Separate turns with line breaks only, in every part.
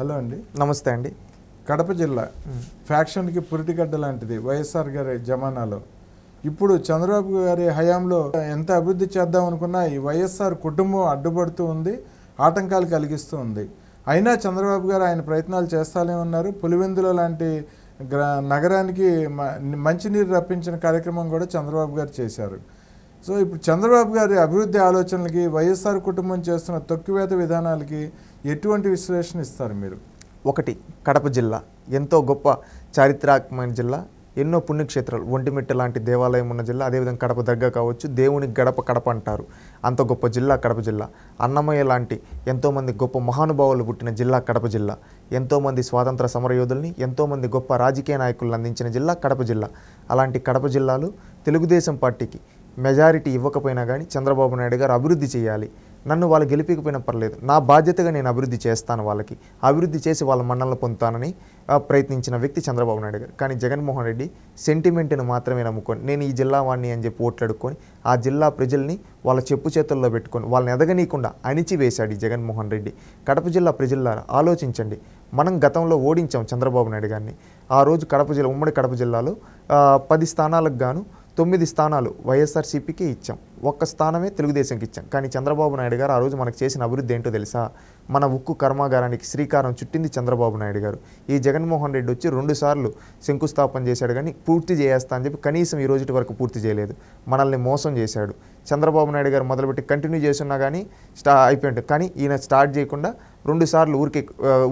Hello అండి.
నమస్తే అండి.
కడప జిల్లా ఫ్యాక్షన్కి పురిటిగడ్డ లాంటిది వైఎస్ఆర్ గారి జమానాలో. ఇప్పుడు చంద్రబాబు గారి హయాంలో ఎంత అభివృద్ధి చేద్దాం అనుకున్నా ఈ వైఎస్ఆర్ కుటుంబం అడ్డుపడుతూ ఉంది, ఆటంకాలు కలిగిస్తూ ఉంది. అయినా చంద్రబాబు గారు ఆయన ప్రయత్నాలు చేస్తానే ఉన్నారు. పులివెందుల లాంటి నగరానికి మంచినీరు రప్పించిన కార్యక్రమం కూడా చంద్రబాబు గారు చేశారు. సో ఇప్పుడు చంద్రబాబు గారి అభివృద్ధి ఆలోచనలకి వైఎస్ఆర్ కుటుంబం చేస్తున్న తొక్కివేత విధానాలకి ఎటువంటి విశ్లేషణ ఇస్తారు మీరు?
ఒకటి, కడప జిల్లా ఎంతో గొప్ప చారిత్రాత్మకమైన జిల్లా. ఎన్నో పుణ్యక్షేత్రాలు, ఒంటిమిట్ట లాంటి దేవాలయం ఉన్న జిల్లా. అదేవిధంగా కడప దర్గా కావచ్చు, దేవునికి గడప కడప అంటారు. అంత గొప్ప జిల్లా కడప జిల్లా. అన్నమయ్య లాంటి ఎంతోమంది గొప్ప మహానుభావులు పుట్టిన జిల్లా కడప జిల్లా. ఎంతోమంది స్వాతంత్ర సమరయోధుల్ని, ఎంతోమంది గొప్ప రాజకీయ నాయకులను అందించిన జిల్లా కడప జిల్లా. అలాంటి కడప జిల్లాలో తెలుగుదేశం పార్టీకి మెజారిటీ ఇవ్వకపోయినా కానీ చంద్రబాబు నాయుడు గారు అభివృద్ధి చేయాలి, నన్ను వాళ్ళు గెలిపించకపోయినా పర్లేదు, నా బాధ్యతగా నేను అభివృద్ధి చేస్తాను, వాళ్ళకి అభివృద్ధి చేసి వాళ్ళ మన్నలను పొందుతానని ప్రయత్నించిన వ్యక్తి చంద్రబాబు నాయుడు గారు. కానీ జగన్మోహన్ రెడ్డి సెంటిమెంట్ని మాత్రమే నమ్ముకొని నేను ఈ జిల్లా వాడిని అని చెప్పి ఓట్లాడుకొని ఆ జిల్లా ప్రజల్ని వాళ్ళ చెప్పు చేతుల్లో పెట్టుకొని వాళ్ళని ఎదగనీయకుండా అణిచివేశాడు ఈ జగన్మోహన్ రెడ్డి. కడప జిల్లా ప్రజలారా ఆలోచించండి. మనం గతంలో ఓడించాం చంద్రబాబు నాయుడు గారిని. ఆ రోజు కడప జిల్లా, ఉమ్మడి కడప జిల్లాలో 10 స్థానాలకు గాను 9 స్థానాలు వైఎస్ఆర్సీపీకి ఇచ్చాం, 1 స్థానమే తెలుగుదేశంకి ఇచ్చాం. కానీ చంద్రబాబు నాయుడు గారు ఆ రోజు మనకు చేసిన అభివృద్ధి ఏంటో తెలుసా? మన ఉక్కు కర్మాగారానికి శ్రీకారం చుట్టింది చంద్రబాబు నాయుడు గారు. ఈ జగన్మోహన్ రెడ్డి వచ్చి 2 సార్లు శంకుస్థాపన చేశాడు, కానీ పూర్తి చేస్తా అని చెప్పి కనీసం ఈ రోజు వరకు పూర్తి చేయలేదు. మనల్ని మోసం చేశాడు. చంద్రబాబు నాయుడు గారు మొదలుపెట్టి కంటిన్యూ చేస్తున్నా కానీ అయిపోయింది. కానీ ఈయన స్టార్ట్ చేయకుండా 2 సార్లు ఊరికి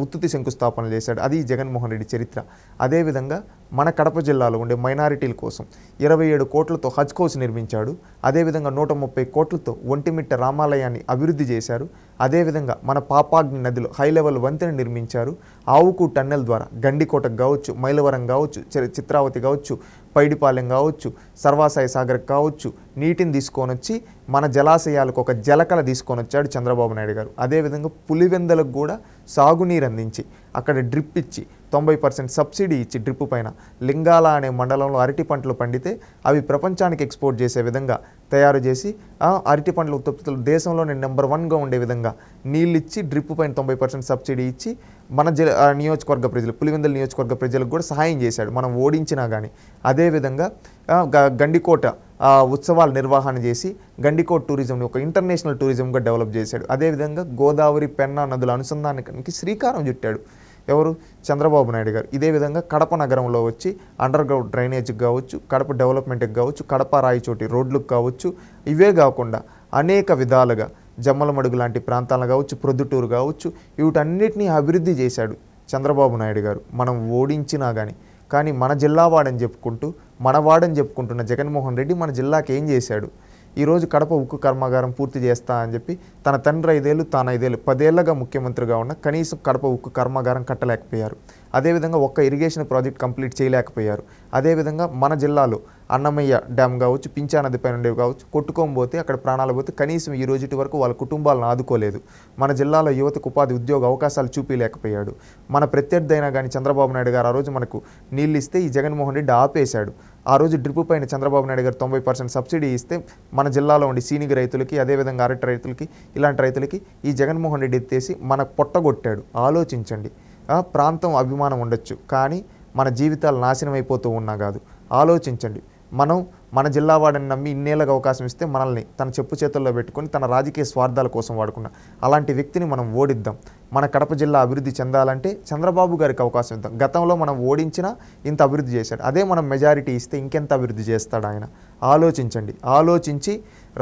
ఉత్తుతి శంకుస్థాపనలు చేశాడు. అది జగన్మోహన్ రెడ్డి చరిత్ర. అదేవిధంగా మన కడప జిల్లాలో ఉండే మైనారిటీల కోసం 27 కోట్లతో హజ్ హౌస్ నిర్మించాడు. అదేవిధంగా 130 కోట్లతో ఒంటిమిట్ట రామాలయాన్ని అభివృద్ధి చేశారు. అదేవిధంగా మన పాపాగ్ని నదిలో హై లెవెల్ వంతెన నిర్మించారు. ఆవుకు టన్నెల్ ద్వారా గండికోటకు కావచ్చు, మైలవరం కావచ్చు, చిత్రావతి కావచ్చు, పైడిపాలెం కావచ్చు, సర్వాసాయి సాగర్ కావచ్చు, నీటిని తీసుకొని వచ్చి మన జలాశయాలకు ఒక జలకళ తీసుకొని వచ్చాడు చంద్రబాబు నాయుడు గారు. అదేవిధంగా పులివెందలకు కూడా సాగునీరు అందించి అక్కడ డ్రిప్ ఇచ్చి 90% సబ్సిడీ ఇచ్చి డ్రిప్ పైన లింగాల అనే మండలంలో అరటి పంటలు పండితే అవి ప్రపంచానికి ఎక్స్పోర్ట్ చేసే విధంగా తయారు చేసి అరటి పంటల ఉత్పత్తులు దేశంలోనే నెంబర్ 1గా ఉండే విధంగా నీళ్ళు ఇచ్చి డ్రిప్ పైన 90% సబ్సిడీ ఇచ్చి మన నియోజకవర్గ ప్రజలు, పులివెందుల నియోజకవర్గ ప్రజలకు కూడా సహాయం చేశాడు, మనం ఓడించినా కానీ. అదేవిధంగా గండికోట ఉత్సవాల నిర్వహణ చేసి గండికోట టూరిజంని ఒక ఇంటర్నేషనల్ టూరిజంగా డెవలప్ చేశాడు. అదేవిధంగా గోదావరి, పెన్నా నదుల అనుసంధానానికి శ్రీకారం చుట్టాడు ఎవరు? చంద్రబాబు నాయుడు గారు. ఇదే విధంగా కడప నగరంలో వచ్చి అండర్ గ్రౌండ్ డ్రైనేజ్కి కావచ్చు, కడప డెవలప్మెంట్కి కావచ్చు, కడప రాయచోటి రోడ్లకు కావచ్చు, ఇవే కాకుండా అనేక విధాలుగా జమ్మలమడుగు లాంటి ప్రాంతాలను కావచ్చు, ప్రొద్దుటూరు కావచ్చు, వీటన్నిటినీ అభివృద్ధి చేశాడు చంద్రబాబు నాయుడు గారు. మనం ఓడించినా కానీ మన జిల్లా వాడని చెప్పుకుంటూ మనవాడని చెప్పుకుంటున్న జగన్మోహన్ రెడ్డి మన జిల్లాకి ఏం చేశాడు? ఈరోజు కడప ఉక్కు కర్మాగారం పూర్తి చేస్తా అని చెప్పి తన తండ్రి 5 ఏళ్ళు, తాను 5 ఏళ్ళు, 10 ఏళ్ళగా ముఖ్యమంత్రిగా ఉన్న కనీసం కడప ఉక్కు కర్మాగారం కట్టలేకపోయారు. అదేవిధంగా ఒక్క ఇరిగేషన్ ప్రాజెక్ట్ కంప్లీట్ చేయలేకపోయారు. అదేవిధంగా మన జిల్లాలో అన్నమయ్య డ్యామ్ కావచ్చు, పింఛా నది పైన ఉండేవి కావచ్చు, కొట్టుకోకపోతే అక్కడ ప్రాణాలు పోతే కనీసం ఈ రోజు వరకు వాళ్ళ కుటుంబాలను ఆదుకోలేదు. మన జిల్లాలో యువతకు ఉపాధి ఉద్యోగ అవకాశాలు చూపించలేకపోయాడు. మన ప్రత్యర్థి అయినా కానీ చంద్రబాబు నాయుడు గారు ఆ రోజు మనకు నీళ్ళు ఇస్తే ఈ జగన్మోహన్ రెడ్డి ఆపేశాడు. ఆ రోజు డ్రిప్ పైన చంద్రబాబు నాయుడు గారు 90% సబ్సిడీ ఇస్తే మన జిల్లాలో ఉండి సీనిగ రైతులకి, అదేవిధంగా అరటి రైతులకి, ఇలాంటి రైతులకి ఈ జగన్మోహన్ రెడ్డి ఎత్తేసి మన పొట్టగొట్టాడు. ఆలోచించండి. ప్రాంతం అభిమానం ఉండొచ్చు, కానీ మన జీవితాలు నాశనం అయిపోతూ ఉన్నా కాదు. ఆలోచించండి. మన జిల్లా వాడిని నమ్మి ఇన్నేళ్ళకి అవకాశం ఇస్తే మనల్ని తన చెప్పు చేతుల్లో పెట్టుకొని తన రాజకీయ స్వార్థాల కోసం వాడుకున్న అలాంటి వ్యక్తిని మనం ఓడిద్దాం. మన కడప జిల్లా అభివృద్ధి చెందాలంటే చంద్రబాబు గారికి అవకాశం ఇద్దాం. గతంలో మనం ఓడించినా ఇంత అభివృద్ధి చేశాడు, అదే మనం మెజారిటీ ఇస్తే ఇంకెంత అభివృద్ధి చేస్తాడు ఆయన? ఆలోచించండి. ఆలోచించి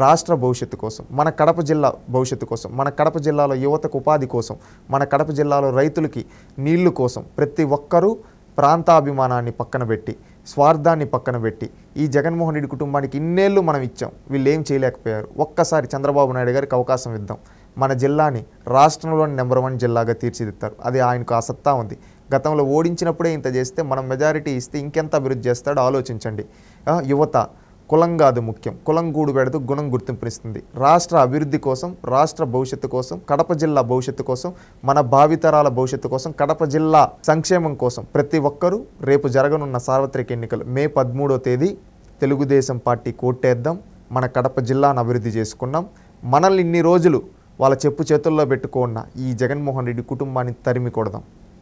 రాష్ట్ర భవిష్యత్తు కోసం, మన కడప జిల్లా భవిష్యత్తు కోసం, మన కడప జిల్లాలో యువతకు ఉపాధి కోసం, మన కడప జిల్లాలో రైతులకి నీళ్లు కోసం ప్రతి ఒక్కరూ ప్రాంతాభిమానాన్ని పక్కన పెట్టి, స్వార్థాన్ని పక్కన పెట్టి ఈ జగన్మోహన్ రెడ్డి కుటుంబానికి ఇన్నేళ్ళు మనం ఇచ్చాం, వీళ్ళు ఏం చేయలేకపోయారు. ఒక్కసారి చంద్రబాబు నాయుడు గారికి అవకాశం ఇద్దాం. మన జిల్లాని రాష్ట్రంలోని నెంబర్ 1 జిల్లాగా తీర్చిదిద్దారు. అది ఆయనకు ఆ సత్తా ఉంది. గతంలో ఓడించినప్పుడే ఇంత చేస్తే మనం మెజారిటీ ఇస్తే ఇంకెంత అభివృద్ధి చేస్తాడో ఆలోచించండి. యువత కులం కాదు ముఖ్యం, కులం గూడు పెడుతూ గుణం గుర్తింపునిస్తుంది. రాష్ట్ర అభివృద్ధి కోసం, రాష్ట్ర భవిష్యత్తు కోసం, కడప జిల్లా భవిష్యత్తు కోసం, మన భావితరాల భవిష్యత్తు కోసం, కడప జిల్లా సంక్షేమం కోసం ప్రతి ఒక్కరూ రేపు జరగనున్న సార్వత్రిక ఎన్నికలు మే 13వ తేదీ తెలుగుదేశం పార్టీ కోటేద్దాం. మన కడప జిల్లాను అభివృద్ధి చేసుకున్నాం. మనల్ని ఇన్ని రోజులు వాళ్ళ చెప్పు చేతుల్లో పెట్టుకున్న ఈ జగన్మోహన్ రెడ్డి కుటుంబాన్ని తరిమి కొడదాం.